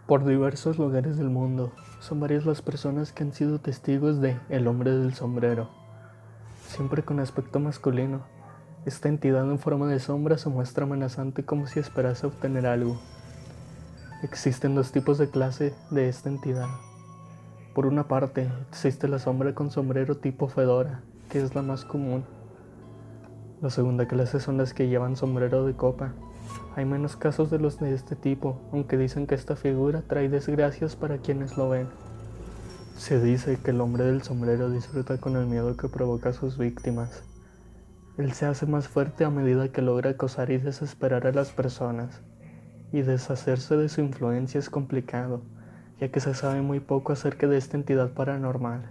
Por diversos lugares del mundo, son varias las personas que han sido testigos de El Hombre del Sombrero. Siempre con aspecto masculino, esta entidad en forma de sombra se muestra amenazante como si esperase obtener algo. Existen dos tipos de clase de esta entidad. Por una parte, existe la sombra con sombrero tipo fedora, que es la más común. La segunda clase son las que llevan sombrero de copa. Hay menos casos de los de este tipo, aunque dicen que esta figura trae desgracias para quienes lo ven. Se dice que el hombre del sombrero disfruta con el miedo que provoca a sus víctimas. Él se hace más fuerte a medida que logra acosar y desesperar a las personas, y deshacerse de su influencia es complicado, ya que se sabe muy poco acerca de esta entidad paranormal.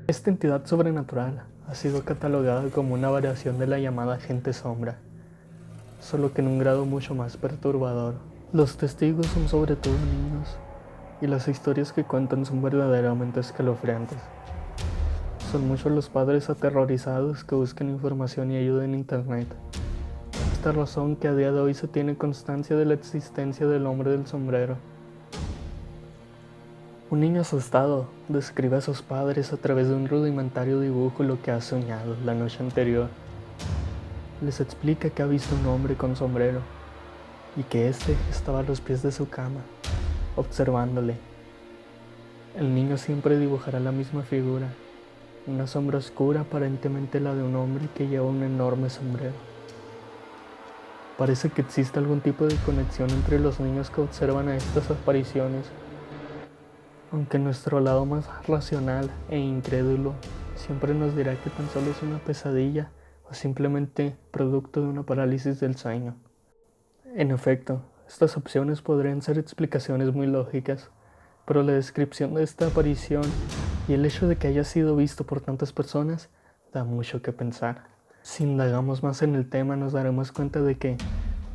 Esta entidad sobrenatural ha sido catalogada como una variación de la llamada agente sombra, solo que en un grado mucho más perturbador. Los testigos son sobre todo niños, y las historias que cuentan son verdaderamente escalofriantes. Son muchos los padres aterrorizados que buscan información y ayuda en internet. Esta razón que a día de hoy se tiene constancia de la existencia del hombre del sombrero. Un niño asustado describe a sus padres a través de un rudimentario dibujo lo que ha soñado la noche anterior. Les explica que ha visto un hombre con sombrero y que éste estaba a los pies de su cama, observándole. El niño siempre dibujará la misma figura, una sombra oscura aparentemente la de un hombre que lleva un enorme sombrero. Parece que existe algún tipo de conexión entre los niños que observan a estas apariciones, aunque nuestro lado más racional e incrédulo siempre nos dirá que tan solo es una pesadilla o simplemente producto de una parálisis del sueño. En efecto, estas opciones podrían ser explicaciones muy lógicas, pero la descripción de esta aparición y el hecho de que haya sido visto por tantas personas da mucho que pensar. Si indagamos más en el tema, nos daremos cuenta de que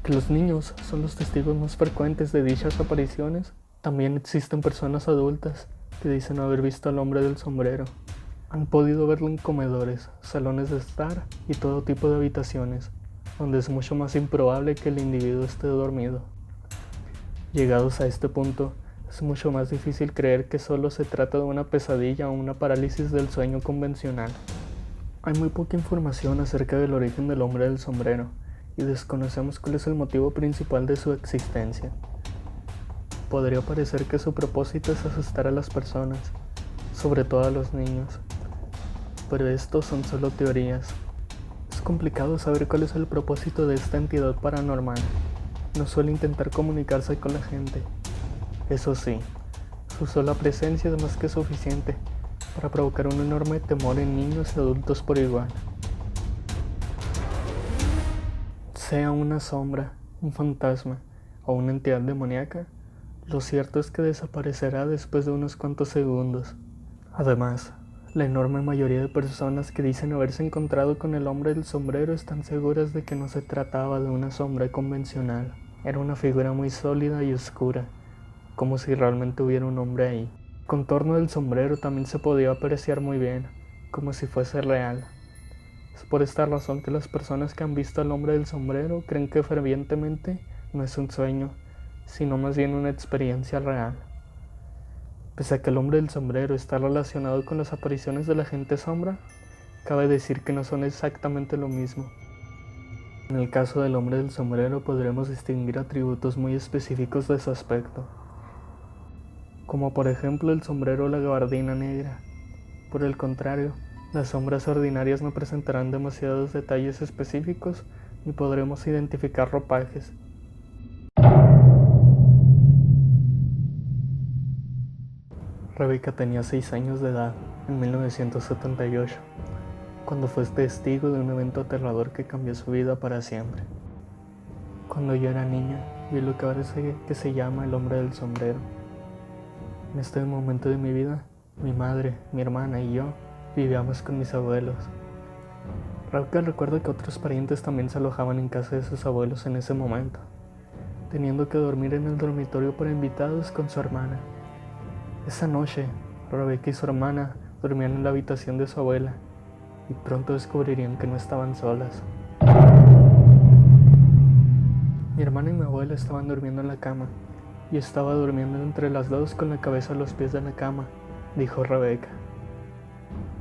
los niños son los testigos más frecuentes de dichas apariciones. También existen personas adultas que dicen haber visto al hombre del sombrero. Han podido verlo en comedores, salones de estar y todo tipo de habitaciones, donde es mucho más improbable que el individuo esté dormido. Llegados a este punto, es mucho más difícil creer que solo se trata de una pesadilla o una parálisis del sueño convencional. Hay muy poca información acerca del origen del hombre del sombrero y desconocemos cuál es el motivo principal de su existencia. Podría parecer que su propósito es asustar a las personas, sobre todo a los niños, pero estos son solo teorías. Es complicado saber cuál es el propósito de esta entidad paranormal. No suele intentar comunicarse con la gente. Eso sí, su sola presencia es más que suficiente para provocar un enorme temor en niños y adultos por igual. Sea una sombra, un fantasma o una entidad demoníaca, lo cierto es que desaparecerá después de unos cuantos segundos. Además, la enorme mayoría de personas que dicen haberse encontrado con el hombre del sombrero están seguras de que no se trataba de una sombra convencional. Era una figura muy sólida y oscura, como si realmente hubiera un hombre ahí. El contorno del sombrero también se podía apreciar muy bien, como si fuese real. Es por esta razón que las personas que han visto al hombre del sombrero creen que fervientemente no es un sueño, sino más bien una experiencia real. Pese a que el hombre del sombrero está relacionado con las apariciones de la agente sombra, cabe decir que no son exactamente lo mismo. En el caso del hombre del sombrero podremos distinguir atributos muy específicos de su aspecto, como por ejemplo el sombrero o la gabardina negra. Por el contrario, las sombras ordinarias no presentarán demasiados detalles específicos ni podremos identificar ropajes. Rebecca tenía 6 años de edad en 1978, cuando fue testigo de un evento aterrador que cambió su vida para siempre. Cuando yo era niña, vi lo que ahora se llama el hombre del sombrero. En este momento de mi vida, mi madre, mi hermana y yo vivíamos con mis abuelos. Rebecca recuerda que otros parientes también se alojaban en casa de sus abuelos en ese momento, teniendo que dormir en el dormitorio para invitados con su hermana. Esa noche, Rebecca y su hermana dormían en la habitación de su abuela y pronto descubrirían que no estaban solas. Mi hermana y mi abuela estaban durmiendo en la cama y estaba durmiendo entre las dos con la cabeza a los pies de la cama, dijo Rebeca.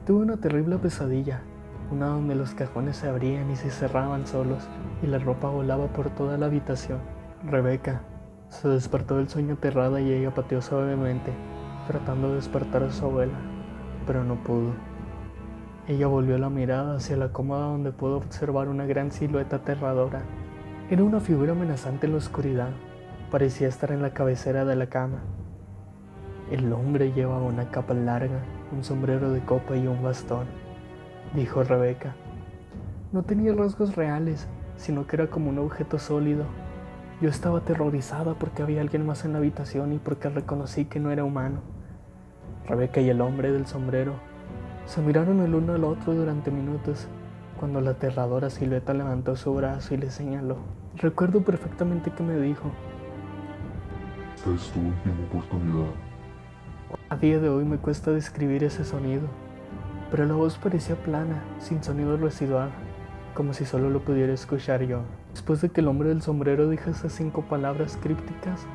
Tuve una terrible pesadilla, una donde los cajones se abrían y se cerraban solos y la ropa volaba por toda la habitación. Rebeca se despertó del sueño aterrada y ella pateó suavemente, tratando de despertar a su abuela, pero no pudo. Ella volvió la mirada hacia la cómoda donde pudo observar una gran silueta aterradora. Era una figura amenazante en la oscuridad. Parecía estar en la cabecera de la cama. El hombre llevaba una capa larga, un sombrero de copa y un bastón, dijo Rebeca. No tenía rasgos reales, sino que era como un objeto sólido. Yo estaba aterrorizada porque había alguien más en la habitación y porque reconocí que no era humano. Rebeca y el hombre del sombrero se miraron el uno al otro durante minutos, cuando la aterradora silueta levantó su brazo y le señaló. Recuerdo perfectamente que me dijo: Esta es tu última oportunidad. A día de hoy me cuesta describir ese sonido, pero la voz parecía plana, sin sonido residual, como si solo lo pudiera escuchar yo. Después de que el hombre del sombrero dijo esas 5 palabras crípticas,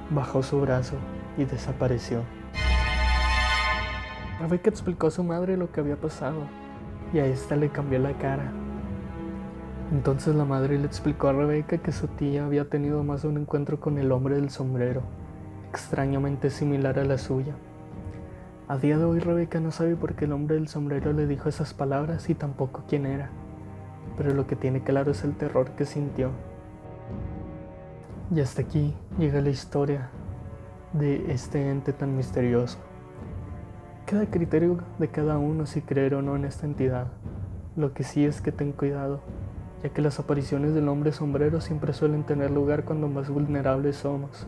bajó su brazo y desapareció. Rebeca explicó a su madre lo que había pasado, y a esta le cambió la cara. Entonces la madre le explicó a Rebeca que su tía había tenido más de un encuentro con el hombre del sombrero, extrañamente similar a la suya. A día de hoy Rebeca no sabe por qué el hombre del sombrero le dijo esas palabras y tampoco quién era, pero lo que tiene claro es el terror que sintió. Y hasta aquí llega la historia de este ente tan misterioso. Queda a criterio de cada uno si creer o no en esta entidad. Lo que sí es que ten cuidado, ya que las apariciones del hombre sombrero siempre suelen tener lugar cuando más vulnerables somos.